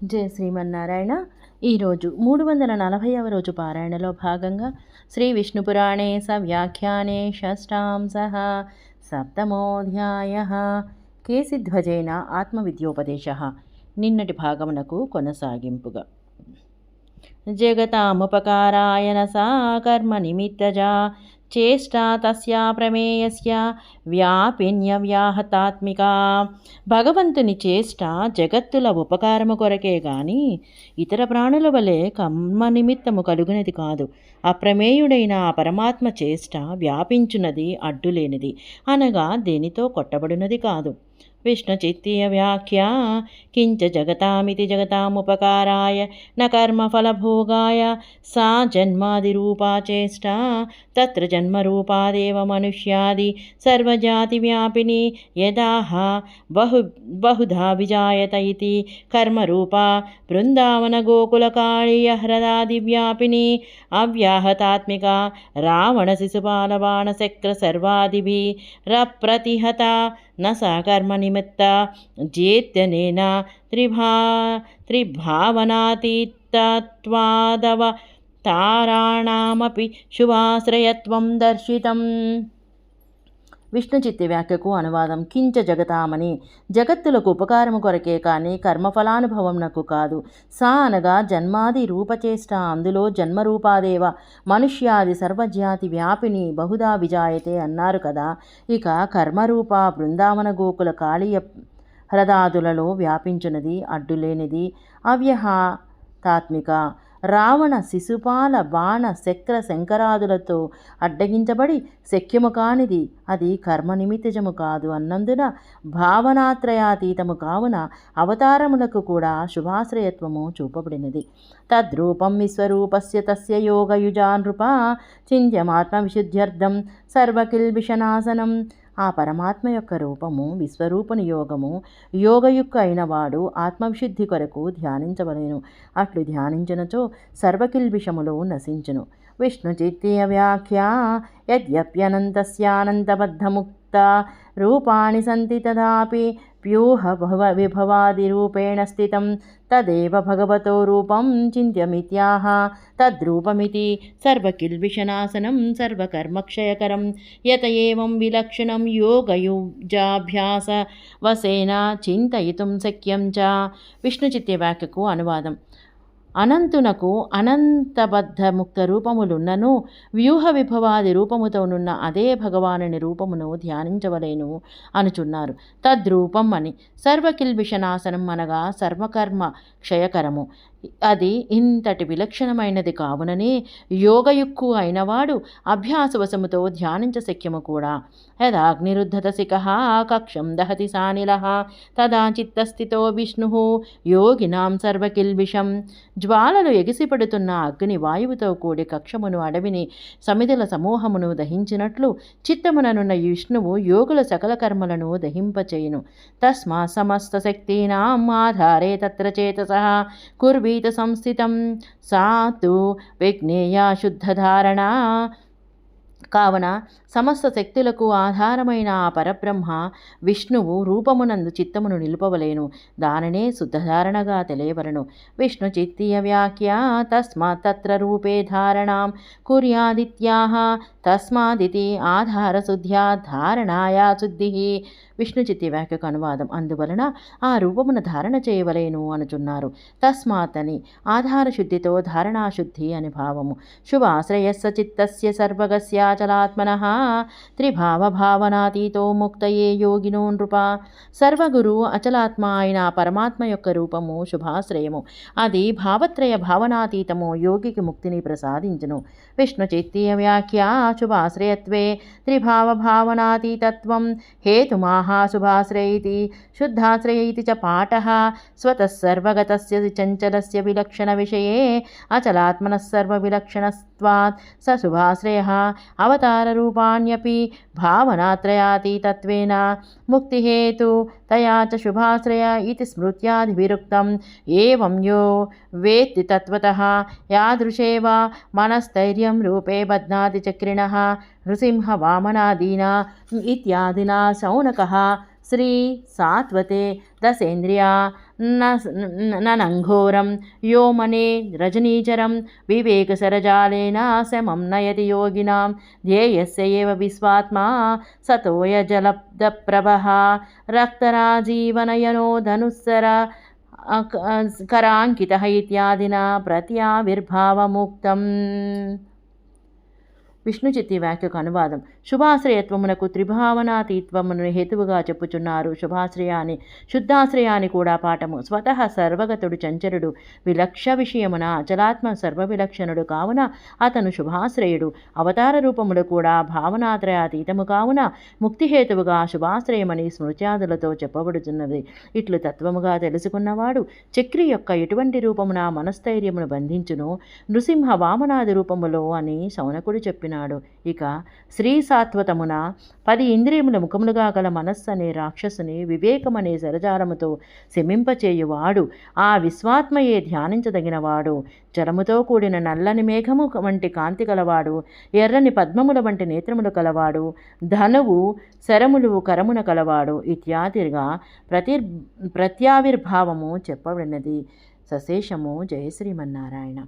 జయ శ్రీమన్నారాయణ. ఈరోజు 340వ రోజు పారాయణలో భాగంగా శ్రీ విష్ణుపురాణే సవ్యాఖ్యానే షష్టాంశ సప్తమోధ్యాయ కేసిధ్వజేన ఆత్మవిద్యోపదేశ. నిన్నటి భాగమునకు కొనసాగింపుగా జగతాముపకారాయణ సా కర్మ నిమిత్తజా చేష్టా తస్యా ప్రమేయస్య వ్యాపిన్యవ్యాహతాత్మిక. భగవంతుని చేష్ట జగత్తుల ఉపకారము కొరకే గాని ఇతర ప్రాణుల వలె కర్మ నిమిత్తము కలుగునది కాదు. అప్రమేయుడైన ఆ పరమాత్మ చేష్ట వ్యాపించున్నది, అడ్డులేనిది, అనగా దేనితో కొట్టబడినది కాదు. విష్ణుచిత్తీయ వ్యాఖ్యా కించ జగతామితి జగతాముపకారాయ న కర్మఫలభోగాయ సా జన్మాదిరూపా చేష్టా తత్ర జన్మరూపాదేవ మనుష్యాది సర్వజాతివ్యాపిని యదాహ బహుధా విజాయత ఇతి కర్మరూపా బృందావన గోకులకాళీయ హ్రదాదివ్యాపిని అవ్యాహతాత్మిక రావణ శిశుపాలబాణశక్ర సర్వాదిభిరప్రతిహత న సా కర్మ నిమిత్త జేత్యనేన త్రిభావనాతీతత్వాదవతారాణమపి శుభాశ్రయత్వం దర్శితం. విష్ణుచిత్తి వ్యాఖ్యకు అనువాదం. కించ జగతామని జగత్తులకు ఉపకారము కొరకే కానీ కర్మఫలానుభవంనకు కాదు. సా అనగా జన్మాది రూపచేష్ట, అందులో జన్మరూపాదేవ మనుష్యాది సర్వజ్ఞాతి వ్యాపిని బహుదా విజాయతే అన్నారు కదా. ఇక కర్మరూప బృందావన గోకుల కాళీయ హ్రదాదులలో వ్యాపించున్నది, అడ్డులేనిది, అవ్యహతాత్మిక. రావణ శిశుపాల బాణ శక్ర శంకరాదులతో అడ్డగించబడి శక్యము కానిది, అది కర్మ నిమిత్తజము కాదు అన్నందున భావనాత్రయాతీతము కావున అవతారములకు కూడా శుభాశ్రయత్వము చూపబడినది. తద్రూపం విశ్వరూపస్య తస్య యోగయుజా నృప చింత్యమాత్మ విశుద్ధ్యర్థం సర్వకిల్బిషనాశనం. ఆ పరమాత్మ యొక్క రూపము విశ్వరూపుని యోగము, యోగయుక్త అయినవాడు ఆత్మవిశుద్ధి కొరకు ధ్యానించవలెను. అట్లు ధ్యానించినచో సర్వకిల్బిషములు నశించును. విష్ణుచిత్తీయ వ్యాఖ్యా యద్యప్యనంతస్యానంతబద్ధముక్త రూపాణి సంతి తదాపి ప్యూహ విభవాదిరూపేణ స్థితం తదేవ భగవతో రూపం చింత్యమిత్యాహ. తద్రూపమితి సర్వకిల్బిషనాశనం సర్వకర్మక్షయకరం యత ఏవం విలక్షణం యోగయుజాభ్యాస వసేన చింతయితుం శక్యం చ. విష్ణుచిత్య వ్యాఖ్యకు అనువాదం. అనంతునకు అనంతబద్ధ ముక్త రూపములున్నను వ్యూహ విభవాది రూపముతోనున్న అదే భగవానుని రూపమును ధ్యానించవలేను అనుచున్నారు. తద్రూపం అని సర్వకిల్బిషనాశనం అనగా సర్వకర్మ క్షయకరము. అది ఇంతటి విలక్షణమైనది కావుననే యోగయుక్కు అయినవాడు అభ్యాసవశముతో ధ్యానించ శక్యము కూడా. యదాగ్నిరుద్ధత శిఖః కక్షం దహతి సానిలః తదా చిత్తస్థితో విష్ణుః యోగినాం సర్వకిల్బిషం. జ్వాలలు ఎగిసిపడుతున్న అగ్ని వాయువుతో కూడి కక్షమును అడవిని సమిధుల సమూహమును దహించినట్లు చిత్తముననున్న విష్ణువు యోగుల సకల కర్మలను దహింపచేయును. తస్మా సమస్త శక్తీనాం ఆధారే తత్ర చేతసః కుర్వీత సంస్థితం సా తు విజ్ఞేయ శుద్ధధారణా. కావున సమస్త శక్తులకు ఆధారమైన ఆ పరబ్రహ్మ విష్ణువు రూపమునందు చిత్తమును నిలుపవలేను, దానినే శుద్ధధారణగా తెలియవలను. విష్ణు చిత్తీయ వ్యాఖ్య తస్మాత్ తత్ర రూపే ధారణాం కుర్యాదిత్యాః తస్మాదితి ఆధార శుద్ధ్యా ధారణాయా శుద్ధి. విష్ణుచిత్తి వ్యాఖ్యకు అనువాదం. అందువలన ఆ రూపమును ధారణ చేయవలేను అనుచున్నారు. తస్మాత్ అని ఆధార శుద్ధితో ధారణాశుద్ధి అని భావము. శుభాశ్రయస్య చిత్తస్య సర్వగస్యాచలాత్మనః త్రిభావభావనాతీతో ముక్తయే యోగినో నృప. సర్వగురు అచలాత్మ అయిన పరమాత్మ యొక్క రూపము శుభాశ్రయము, అది భావత్రయ భావనాతీతము, యోగికి ముక్తిని ప్రసాదించును. విష్ణుచిత్తీయ వ్యాఖ్య శుభాశ్రయత్వే త్రిభావభావనాతీతత్వం హేతుమాహ శుభాశ్రయ ఇతి శుద్ధాశ్రయ ఇతి చ పాఠః. స్వతః సర్వగతస్య చంచలస్య విలక్షణ విషయే అచలాత్మనః సర్వవిలక్షణత్వాత్ స శుభాశ్రయః. అవతార రూపాణ్యపి భావనాత్రయాతీతత్వేన ముక్తిహేతు తయా చ శుభాశ్రయ ఇతి స్మృత్యాదివిరుక్తం. ఏవం యో వేత్తి తత్వతః యాదృశేవ మనస్థైర్యం రూపే బధ్నాతి చక్రిణః నృసింహ వామనాదీనా ఇత్యాదినా శౌనకః శ్రీ సాత్వతే దశేంద్రియా ననంఘోరం యోమనే రజనీచరం వివేకసరజాలేన శమం నయతి యోగినాం ధ్యేయస్య ఏవ విశ్వాత్మా సతోయ జలబ్ధప్రభః రక్తరాజీవనయనో ధనుస్సర कराङ्कितः इत्यादिना प्रत्याविर्भावमुक्तम्। విష్ణుచిత్తి వ్యాఖ్యకు అనువాదం. శుభాశ్రయత్వమునకు త్రిభావనాతీత్వమును హేతువుగా చెప్పుచున్నారు. శుభాశ్రయాన్ని శుద్ధాశ్రయాన్ని కూడా పాఠము. స్వతః సర్వగతుడు చంచలుడు విలక్ష విషయమున అచలాత్మ సర్వవిలక్షణుడు కావున అతను శుభాశ్రయుడు. అవతార రూపములు కూడా భావనాత్రయాతీతము కావున ముక్తిహేతువుగా శుభాశ్రయమని స్మృత్యాదులతో చెప్పబడుతున్నది. ఇట్లు తత్వముగా తెలుసుకున్నవాడు చక్రి యొక్క ఎటువంటి రూపమున మనస్థైర్యమును బంధించును నృసింహ వామనాది రూపములో అని శౌనకుడు చెప్పిన. ఇక శ్రీ సాత్వతమున 10 ఇంద్రియముల ముఖములుగా గల మనస్సు అనే రాక్షసుని వివేకమనే సరజాలముతో శమింపచేయువాడు ఆ విశ్వాత్మయే ధ్యానించదగినవాడు. జలముతో కూడిన నల్లని మేఘము వంటి కాంతి కలవాడు, ఎర్రని పద్మముల వంటి నేత్రములు కలవాడు, ధనువు శరములు కరమున కలవాడు ఇత్యాదిగా ప్రత్యావిర్భావము చెప్పబడినది. సశేషము. జయ శ్రీమన్నారాయణ.